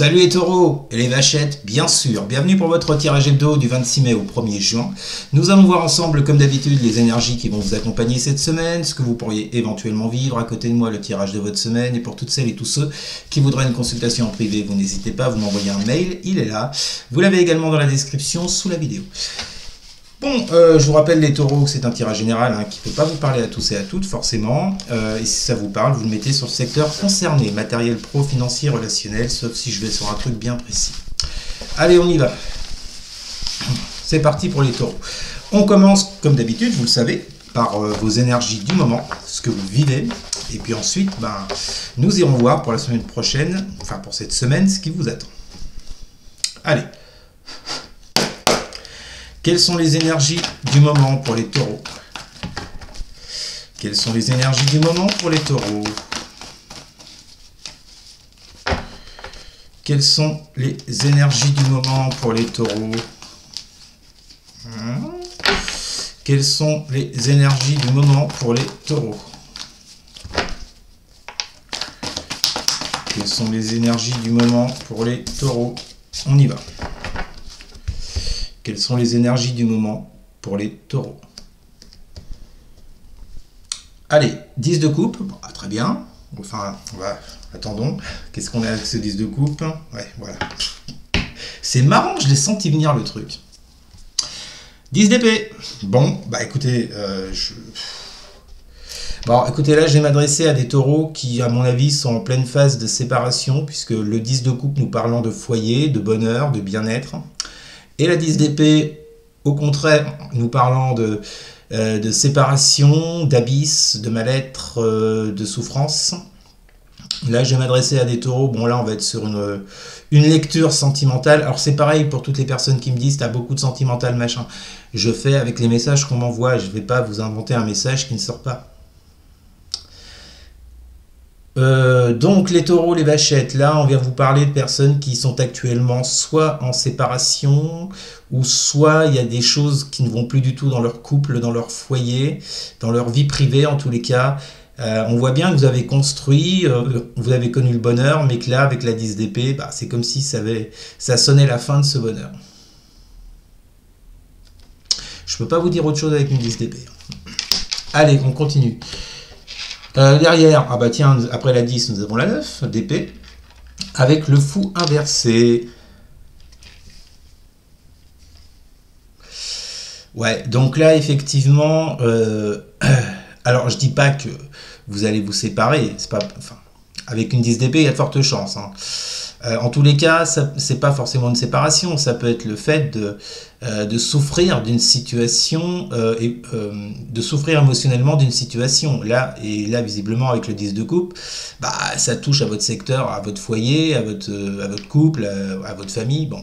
Salut les taureaux et les vachettes, bien sûr. Bienvenue pour votre tirage hebdo du 26 mai au 1er juin. Nous allons voir ensemble, comme d'habitude, les énergies qui vont vous accompagner cette semaine, ce que vous pourriez éventuellement vivre. À côté de moi, le tirage de votre semaine. Et pour toutes celles et tous ceux qui voudraient une consultation en privé, vous n'hésitez pas, vous m'envoyez un mail, il est là. Vous l'avez également dans la description sous la vidéo. Bon, je vous rappelle les taureaux que c'est un tirage général qui ne peut pas vous parler à tous et à toutes forcément. Et si ça vous parle, vous le mettez sur le secteur concerné, matériel pro, financier, relationnel, sauf si je vais sur un truc bien précis. Allez, on y va. C'est parti pour les taureaux. On commence, comme d'habitude, vous le savez, par vos énergies du moment, ce que vous vivez. Et puis ensuite, nous irons voir pour la semaine prochaine, enfin pour cette semaine, ce qui vous attend. Allez. Quelles sont les énergies du moment pour les taureaux? Quelles sont les énergies du moment pour les taureaux? Quelles sont les énergies du moment pour les taureaux? Quelles sont les énergies du moment pour les taureaux? Quelles sont les énergies du moment pour les taureaux? On y va. Quelles sont les énergies du moment pour les taureaux? Allez, 10 de coupe, très bien. Enfin, attendons. Qu'est-ce qu'on a avec ce 10 de coupe? Ouais, voilà. C'est marrant, je l'ai senti venir le truc. 10 d'épée. Bon, écoutez, Bon, écoutez, là, je vais m'adresser à des taureaux qui, à mon avis, sont en pleine phase de séparation, puisque le 10 de coupe nous parlant de foyer, de bonheur, de bien-être. Et la 10 d'épée, au contraire, nous parlant de séparation, d'abysse, de mal-être, de souffrance. Là, je vais m'adresser à des taureaux. Bon, là, on va être sur une lecture sentimentale. Alors, c'est pareil pour toutes les personnes qui me disent « t'as beaucoup de sentimental, machin ». Je fais avec les messages qu'on m'envoie. Je ne vais pas vous inventer un message qui ne sort pas. Donc les taureaux, les vachettes, là on vient vous parler de personnes qui sont actuellement soit en séparation ou soit il y a des choses qui ne vont plus du tout dans leur couple, dans leur foyer, dans leur vie privée en tous les cas. On voit bien que vous avez construit, vous avez connu le bonheur, mais que là avec la 10 d'épée, c'est comme si ça sonnait la fin de ce bonheur. Je peux pas vous dire autre chose avec une 10 d'épée. Allez, on continue. Derrière, tiens, après la 10, nous avons la 9 d'épée, avec le fou inversé. Ouais, donc là, effectivement, alors je dis pas que vous allez vous séparer, c'est pas, avec une 10 d'épée, il y a de fortes chances. En tous les cas, c'est pas forcément une séparation, ça peut être le fait de souffrir d'une situation, de souffrir émotionnellement d'une situation. Là, visiblement, avec le 10 de coupe, ça touche à votre secteur, à votre foyer, à votre couple, à votre famille. Bon.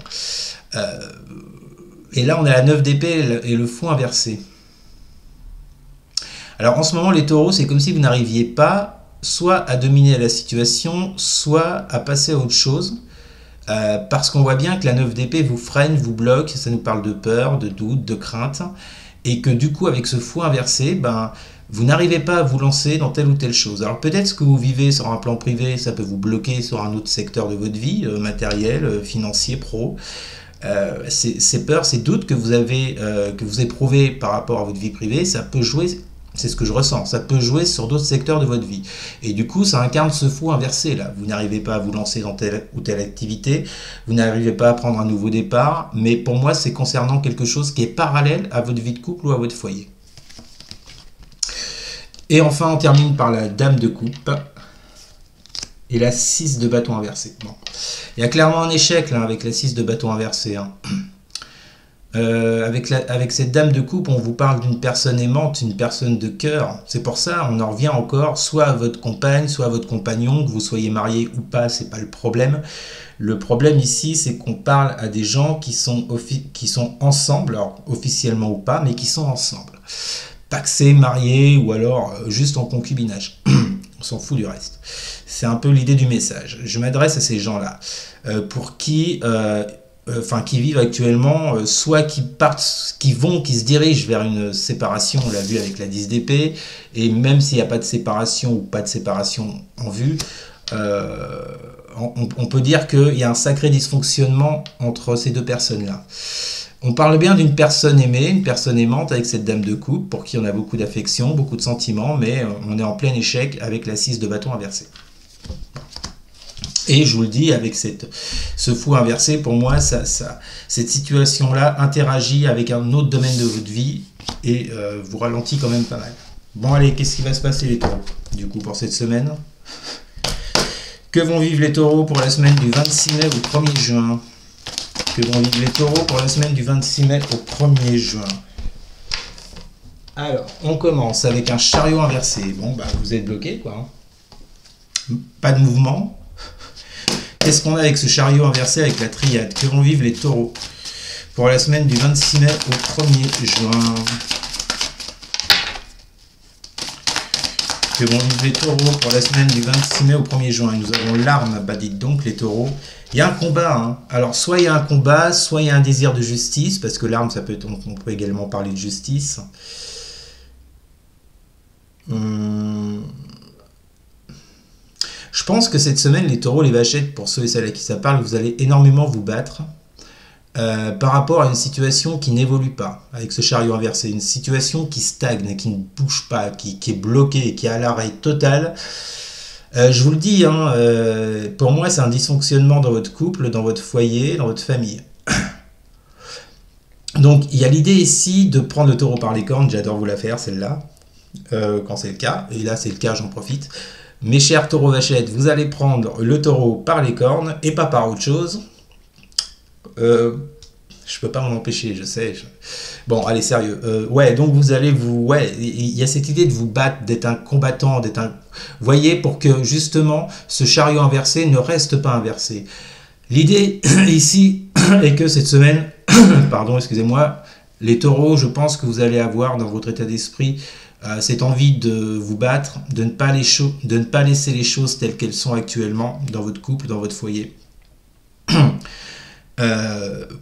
Et là, on a la 9 d'épée et le fou inversé. Alors, en ce moment, les taureaux, c'est comme si vous n'arriviez pas soit à dominer la situation, soit à passer à autre chose, parce qu'on voit bien que la 9 d'épée vous freine, vous bloque, ça nous parle de peur, de doute, de crainte, et que du coup, avec ce fou inversé, vous n'arrivez pas à vous lancer dans telle ou telle chose. Alors peut-être ce que vous vivez sur un plan privé, ça peut vous bloquer sur un autre secteur de votre vie, matériel, financier, pro. Ces peurs, ces doutes que vous éprouvez par rapport à votre vie privée, ça peut jouer. C'est ce que je ressens. Ça peut jouer sur d'autres secteurs de votre vie. Et du coup, ça incarne ce fou inversé là. Vous n'arrivez pas à vous lancer dans telle ou telle activité. Vous n'arrivez pas à prendre un nouveau départ. Mais pour moi, c'est concernant quelque chose qui est parallèle à votre vie de couple ou à votre foyer. Et enfin, on termine par la dame de coupe. Et la 6 de bâton inversé. Bon. Il y a clairement un échec là avec la 6 de bâton inversé. Avec cette dame de coupe, on vous parle d'une personne aimante, une personne de cœur. C'est pour ça, on en revient encore, soit à votre compagne, soit à votre compagnon, que vous soyez marié ou pas, c'est pas le problème. Le problème ici, c'est qu'on parle à des gens qui sont ensemble, alors officiellement ou pas, mais qui sont ensemble. Pacsés, mariés ou alors juste en concubinage. On s'en fout du reste. C'est un peu l'idée du message. Je m'adresse à ces gens-là, pour qui vivent actuellement, soit qui se dirigent vers une séparation, on l'a vu avec la 10 d'épée, et même s'il n'y a pas de séparation ou pas de séparation en vue, on peut dire qu'il y a un sacré dysfonctionnement entre ces deux personnes-là. On parle bien d'une personne aimée, une personne aimante avec cette dame de coupe, pour qui on a beaucoup d'affection, beaucoup de sentiments, mais on est en plein échec avec la 6 de bâton inversé. Et je vous le dis, avec ce fou inversé, pour moi, cette situation-là interagit avec un autre domaine de votre vie et vous ralentit quand même pas mal. Bon allez, qu'est-ce qui va se passer les taureaux, du coup, pour cette semaine? Que vont vivre les taureaux pour la semaine du 26 mai au 1er juin? Que vont vivre les taureaux pour la semaine du 26 mai au 1er juin? Alors, on commence avec un chariot inversé. Bon, bah, vous êtes bloqué, quoi. Pas de mouvement. Qu'est-ce qu'on a avec ce chariot inversé avec la triade? Que vont vivre les taureaux pour la semaine du 26 mai au 1er juin? Que vont vivre les taureaux pour la semaine du 26 mai au 1er juin? Et nous avons l'arme, bah dites donc les taureaux. Il y a un combat, hein. Alors soit il y a un combat, soit il y a un désir de justice, parce que l'arme, ça peut être, on peut également parler de justice. Je pense que cette semaine, les taureaux, les vachettes, pour ceux et celles à qui ça parle, vous allez énormément vous battre par rapport à une situation qui n'évolue pas, avec ce chariot inversé, une situation qui stagne, qui ne bouge pas, qui est bloquée, qui est à l'arrêt total. Je vous le dis, hein, pour moi, c'est un dysfonctionnement dans votre couple, dans votre foyer, dans votre famille. Donc, il y a l'idée ici de prendre le taureau par les cornes, j'adore vous la faire, celle-là, quand c'est le cas, et là, c'est le cas, j'en profite. Mes chers taureaux vachettes, vous allez prendre le taureau par les cornes et pas par autre chose. Je peux pas m'en empêcher, je sais. Bon, allez, sérieux. Ouais, donc vous allez vous... Ouais, il y a cette idée de vous battre, d'être un combattant, d'être un... Vous voyez, pour que, justement, ce chariot inversé ne reste pas inversé. L'idée, ici, est que cette semaine... Pardon, excusez-moi. Les taureaux, je pense que vous allez avoir, dans votre état d'esprit, cette envie de vous battre, de ne pas laisser les choses telles qu'elles sont actuellement dans votre couple, dans votre foyer.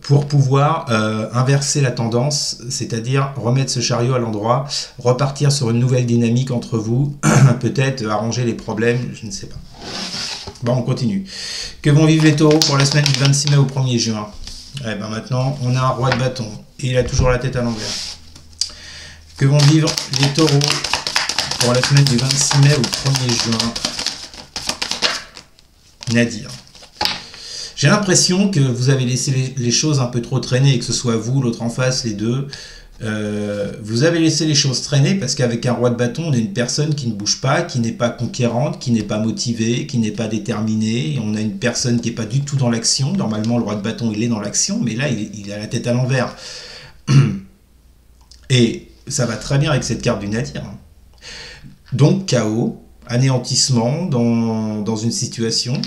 Pour pouvoir inverser la tendance, c'est-à-dire remettre ce chariot à l'endroit, repartir sur une nouvelle dynamique entre vous, peut-être arranger les problèmes, je ne sais pas. Bon, on continue. Que vont vivre les taureaux pour la semaine du 26 mai au 1er juin? Eh ben maintenant, on a un roi de bâton, et il a toujours la tête à l'envers. Que vont vivre les taureaux pour la semaine du 26 mai au 1er juin? Nadir. J'ai l'impression que vous avez laissé les choses un peu trop traîner, et que ce soit vous, l'autre en face, les deux. Vous avez laissé les choses traîner parce qu'avec un roi de bâton, on est une personne qui ne bouge pas, qui n'est pas conquérante, qui n'est pas motivée, qui n'est pas déterminée. Et on a une personne qui n'est pas du tout dans l'action. Normalement, le roi de bâton, il est dans l'action, mais là, il a la tête à l'envers. Et ça va très bien avec cette carte du Nadir. Donc, chaos, anéantissement dans une situation.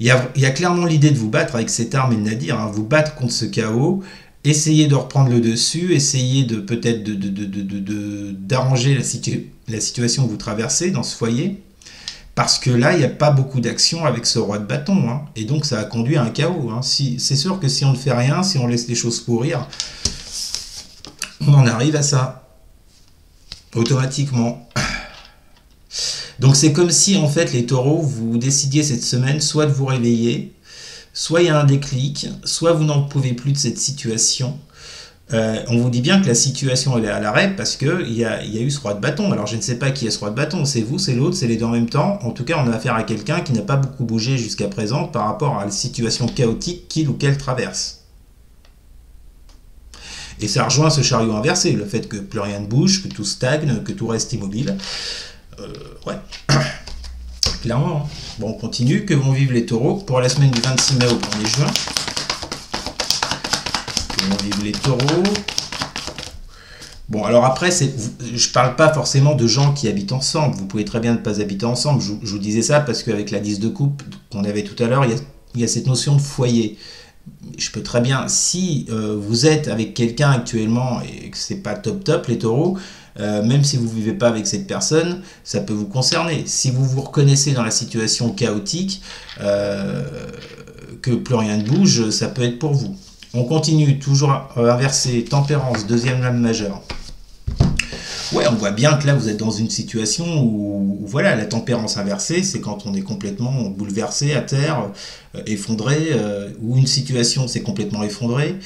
Il y a clairement l'idée de vous battre avec cette arme et le Nadir, hein, vous battre contre ce chaos, essayer de reprendre le dessus, essayer de peut-être d'arranger la situation que vous traversez dans ce foyer, parce que là, il n'y a pas beaucoup d'action avec ce roi de bâton, hein, et donc ça a conduit à un chaos. Hein. C'est sûr que si on ne fait rien, si on laisse les choses pourrir, on en arrive à ça, automatiquement. Donc c'est comme si en fait les taureaux, vous décidiez cette semaine soit de vous réveiller, soit il y a un déclic, soit vous n'en pouvez plus de cette situation. On vous dit bien que la situation elle est à l'arrêt parce qu'il y a eu ce roi de bâton. Alors je ne sais pas qui est ce roi de bâton, c'est vous, c'est l'autre, c'est les deux en même temps. En tout cas on a affaire à quelqu'un qui n'a pas beaucoup bougé jusqu'à présent par rapport à la situation chaotique qu'il ou qu'elle traverse. Et ça rejoint ce chariot inversé, le fait que plus rien ne bouge, que tout stagne, que tout reste immobile. Ouais, clairement. Hein. Bon, on continue. Que vont vivre les taureaux pour la semaine du 26 mai au 1er juin? Que vont vivre les taureaux? Bon, alors après, je parle pas forcément de gens qui habitent ensemble. Vous pouvez très bien ne pas habiter ensemble. Je vous disais ça parce qu'avec la 10 de coupe qu'on avait tout à l'heure, il y a cette notion de foyer. Je peux très bien, si vous êtes avec quelqu'un actuellement et que c'est pas top les taureaux, même si vous ne vivez pas avec cette personne, ça peut vous concerner. Si vous vous reconnaissez dans la situation chaotique, que plus rien ne bouge, ça peut être pour vous. On continue, toujours inversé, tempérance, deuxième lame majeure. Ouais, on voit bien que là, vous êtes dans une situation où voilà, la tempérance inversée, c'est quand on est complètement bouleversé, à terre, effondré, ou une situation s'est complètement effondrée.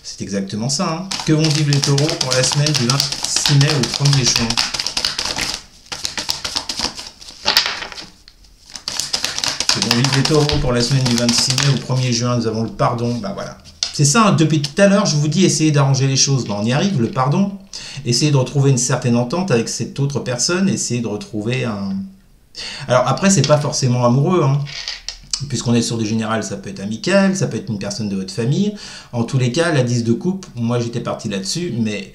C'est exactement ça, hein. Que vont vivre les taureaux pour la semaine du 26 mai au 1er juin? Que vont vivre les taureaux pour la semaine du 26 mai au 1er juin? Nous avons le pardon, bah voilà. C'est ça, hein, depuis tout à l'heure, je vous dis, essayez d'arranger les choses. Ben, on y arrive, le pardon. Essayez de retrouver une certaine entente avec cette autre personne. Essayez de retrouver un... Alors après, c'est pas forcément amoureux, hein. Puisqu'on est sur du général, ça peut être amical, ça peut être une personne de votre famille. En tous les cas, la 10 de coupe, moi j'étais parti là-dessus, mais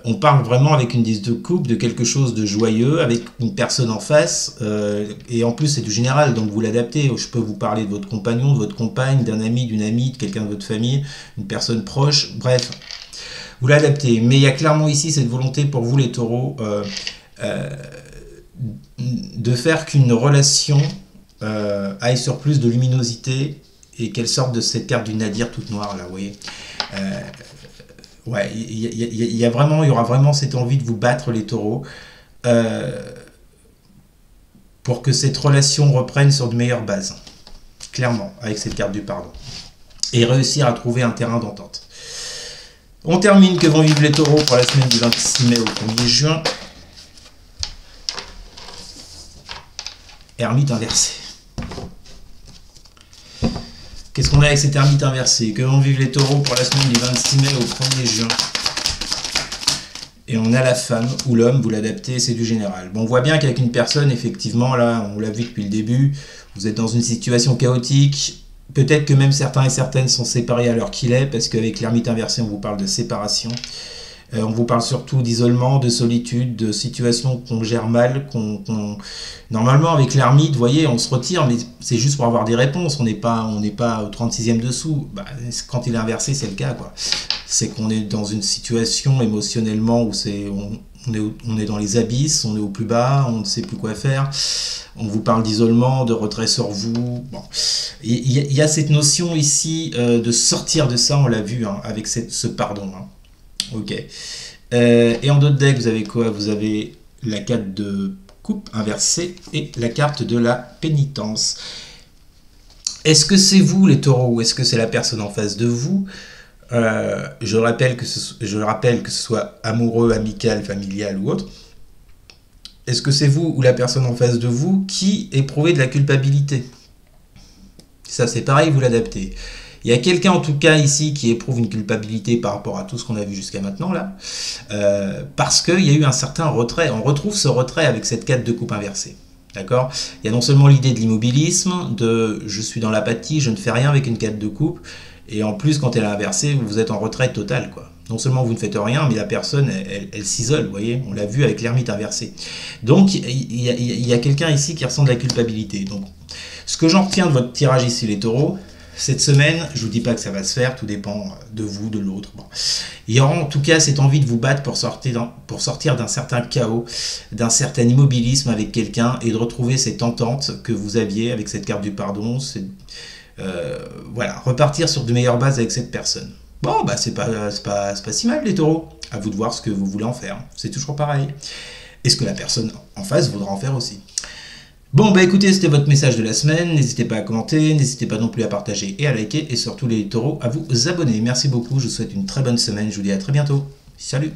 on parle vraiment avec une 10 de coupe de quelque chose de joyeux, avec une personne en face, et en plus c'est du général, donc vous l'adaptez. Je peux vous parler de votre compagnon, de votre compagne, d'un ami, d'une amie, de quelqu'un de votre famille, une personne proche, bref, vous l'adaptez. Mais il y a clairement ici cette volonté pour vous les taureaux de faire qu'une relation aille sur plus de luminosité et qu'elle sorte de cette carte du nadir toute noire là, vous voyez. Ouais, il y aura vraiment cette envie de vous battre les taureaux pour que cette relation reprenne sur de meilleures bases, clairement, avec cette carte du pardon, et réussir à trouver un terrain d'entente. On termine, que vont vivre les taureaux pour la semaine du 26 mai au 1er juin. Ermite inversée. Qu'est-ce qu'on a avec cette ermite inversée? Que vont vivre les taureaux pour la semaine du 26 mai au 1er juin? Et on a la femme ou l'homme, vous l'adaptez, c'est du général. Bon, on voit bien qu'avec une personne, effectivement, là, on l'a vu depuis le début, vous êtes dans une situation chaotique. Peut-être que même certains et certaines sont séparés à l'heure qu'il est, parce qu'avec l'ermite inversée, on vous parle de séparation. On vous parle surtout d'isolement, de solitude, de situations qu'on gère mal, Normalement, avec l'ermite, vous voyez, on se retire, mais c'est juste pour avoir des réponses. On n'est pas au 36e dessous. Bah, quand il est inversé, c'est le cas, quoi. C'est qu'on est dans une situation émotionnellement où on est dans les abysses, on est au plus bas, on ne sait plus quoi faire. On vous parle d'isolement, de retrait sur vous. Bon. Il y a cette notion ici de sortir de ça, on l'a vu, hein, avec ce pardon, hein. Ok. Et en d'autres decks, vous avez quoi? Vous avez la carte de coupe inversée et la carte de la pénitence. Est-ce que c'est vous les taureaux ou est-ce que c'est la personne en face de vous? Je rappelle que ce soit amoureux, amical, familial ou autre. Est-ce que c'est vous ou la personne en face de vous qui éprouvez de la culpabilité? Ça c'est pareil, vous l'adaptez. Il y a quelqu'un en tout cas ici qui éprouve une culpabilité par rapport à tout ce qu'on a vu jusqu'à maintenant là, parce qu'il y a eu un certain retrait. On retrouve ce retrait avec cette carte de coupe inversée. D'accord? Il y a non seulement l'idée de l'immobilisme, de je suis dans l'apathie, je ne fais rien avec une carte de coupe, et en plus quand elle est inversée, vous êtes en retrait total, quoi. Non seulement vous ne faites rien, mais la personne, elle s'isole, vous voyez, on l'a vu avec l'ermite inversée. Donc il y a quelqu'un ici qui ressent de la culpabilité. Donc ce que j'en retiens de votre tirage ici les taureaux, cette semaine, je ne vous dis pas que ça va se faire, tout dépend de vous, de l'autre. Bon. Il y aura en tout cas cette envie de vous battre pour sortir d'un certain chaos, d'un certain immobilisme avec quelqu'un et de retrouver cette entente que vous aviez avec cette carte du pardon. Voilà, repartir sur de meilleures bases avec cette personne. Bon, bah c'est pas si mal les taureaux. À vous de voir ce que vous voulez en faire. C'est toujours pareil. Est-ce que la personne en face voudra en faire aussi? Bon, bah écoutez, c'était votre message de la semaine. N'hésitez pas à commenter, n'hésitez pas non plus à partager et à liker. Et surtout les taureaux, à vous abonner. Merci beaucoup, je vous souhaite une très bonne semaine. Je vous dis à très bientôt. Salut!